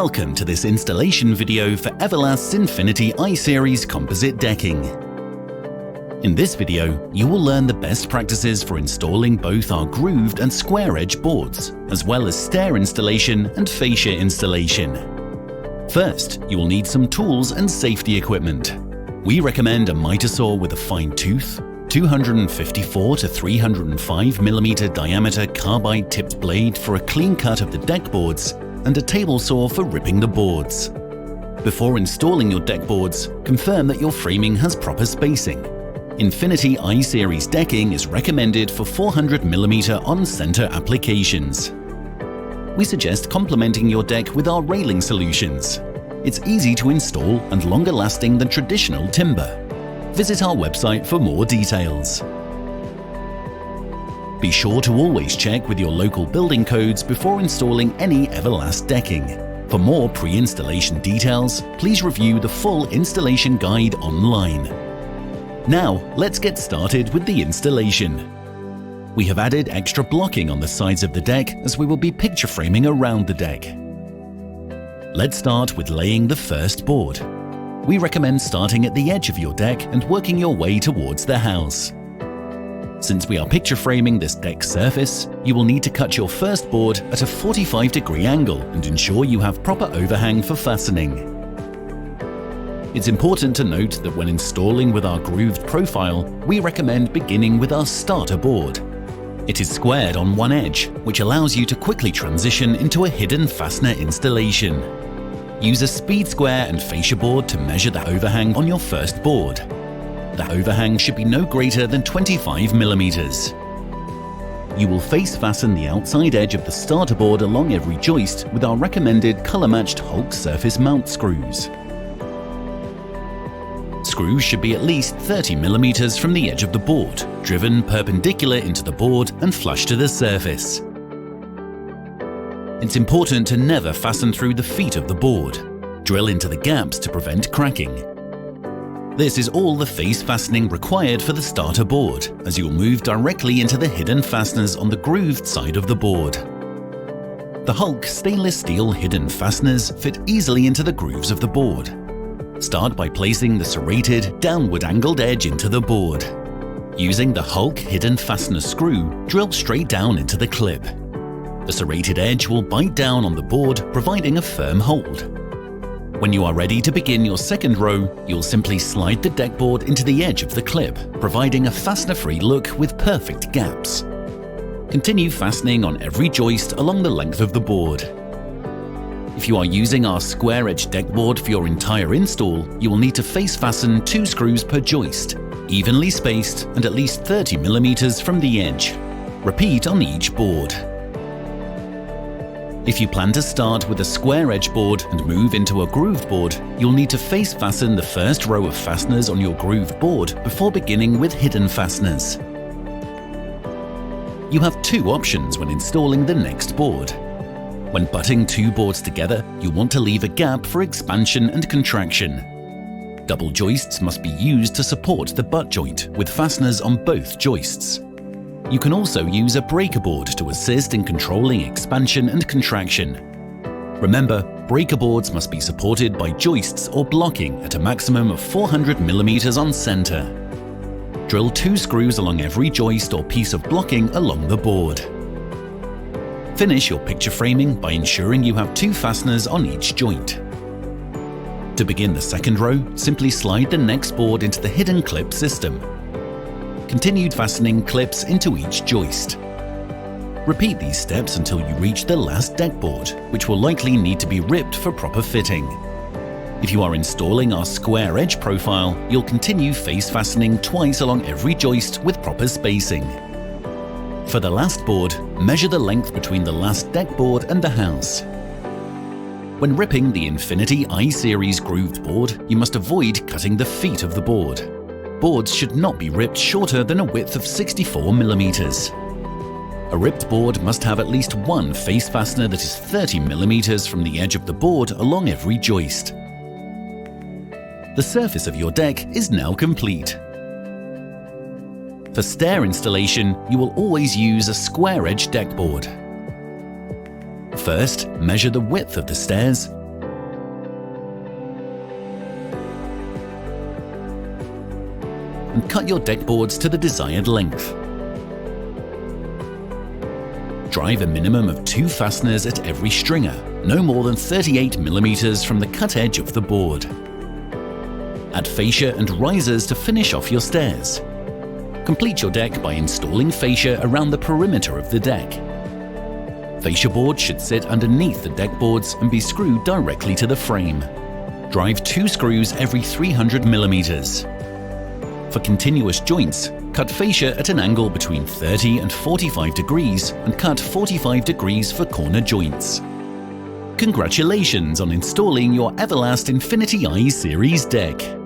Welcome to this installation video for Eva-Last Infinity I-Series composite decking. In this video, you will learn the best practices for installing both our grooved and square edge boards, as well as stair installation and fascia installation. First, you will need some tools and safety equipment. We recommend a miter saw with a fine tooth, 254 to 305 mm diameter carbide tipped blade for a clean cut of the deck boards, and a table saw for ripping the boards. Before installing your deck boards, confirm that your framing has proper spacing. Infinity I-Series decking is recommended for 400 mm on-center applications. We suggest complementing your deck with our railing solutions. It's easy to install and longer lasting than traditional timber. Visit our website for more details. Be sure to always check with your local building codes before installing any Eva-Last decking. For more pre-installation details, please review the full installation guide online. Now, let's get started with the installation. We have added extra blocking on the sides of the deck as we will be picture framing around the deck. Let's start with laying the first board. We recommend starting at the edge of your deck and working your way towards the house. Since we are picture framing this deck surface, you will need to cut your first board at a 45-degree angle and ensure you have proper overhang for fastening. It's important to note that when installing with our grooved profile, we recommend beginning with our starter board. It is squared on one edge, which allows you to quickly transition into a hidden fastener installation. Use a speed square and fascia board to measure the overhang on your first board. The overhang should be no greater than 25 mm. You will face fasten the outside edge of the starter board along every joist with our recommended color-matched Hulk surface mount screws. Screws should be at least 30 mm from the edge of the board, driven perpendicular into the board and flush to the surface. It's important to never fasten through the feet of the board. Drill into the gaps to prevent cracking. This is all the face fastening required for the starter board, as you will move directly into the hidden fasteners on the grooved side of the board. The Hulk stainless steel hidden fasteners fit easily into the grooves of the board. Start by placing the serrated, downward angled edge into the board. Using the Hulk hidden fastener screw, drill straight down into the clip. The serrated edge will bite down on the board, providing a firm hold. When you are ready to begin your second row, you'll simply slide the deck board into the edge of the clip, providing a fastener-free look with perfect gaps. Continue fastening on every joist along the length of the board. If you are using our square edge deck board for your entire install, you will need to face fasten 2 screws per joist, evenly spaced and at least 30 mm from the edge. Repeat on each board. If you plan to start with a square edge board and move into a grooved board, you'll need to face fasten the first row of fasteners on your grooved board before beginning with hidden fasteners. You have 2 options when installing the next board. When butting 2 boards together, you want to leave a gap for expansion and contraction. Double joists must be used to support the butt joint, with fasteners on both joists. You can also use a breaker board to assist in controlling expansion and contraction. Remember, breaker boards must be supported by joists or blocking at a maximum of 400 mm on center. Drill 2 screws along every joist or piece of blocking along the board. Finish your picture framing by ensuring you have 2 fasteners on each joint. To begin the second row, simply slide the next board into the hidden clip system. Continued fastening clips into each joist. Repeat these steps until you reach the last deck board, which will likely need to be ripped for proper fitting. If you are installing our square edge profile, you'll continue face fastening twice along every joist with proper spacing. For the last board, measure the length between the last deck board and the house. When ripping the Infinity I-Series grooved board, you must avoid cutting the feet of the board. Boards should not be ripped shorter than a width of 64 mm. A ripped board must have at least 1 face fastener that is 30 mm from the edge of the board along every joist. The surface of your deck is now complete. For stair installation, you will always use a square edge deck board. First, measure the width of the stairs, and cut your deck boards to the desired length. Drive a minimum of 2 fasteners at every stringer, no more than 38 mm from the cut edge of the board. Add fascia and risers to finish off your stairs. Complete your deck by installing fascia around the perimeter of the deck. Fascia board should sit underneath the deck boards and be screwed directly to the frame. Drive 2 screws every 300 mm. For continuous joints, cut fascia at an angle between 30 and 45 degrees and cut 45 degrees for corner joints. Congratulations on installing your Eva-Last Infinity I-Series deck!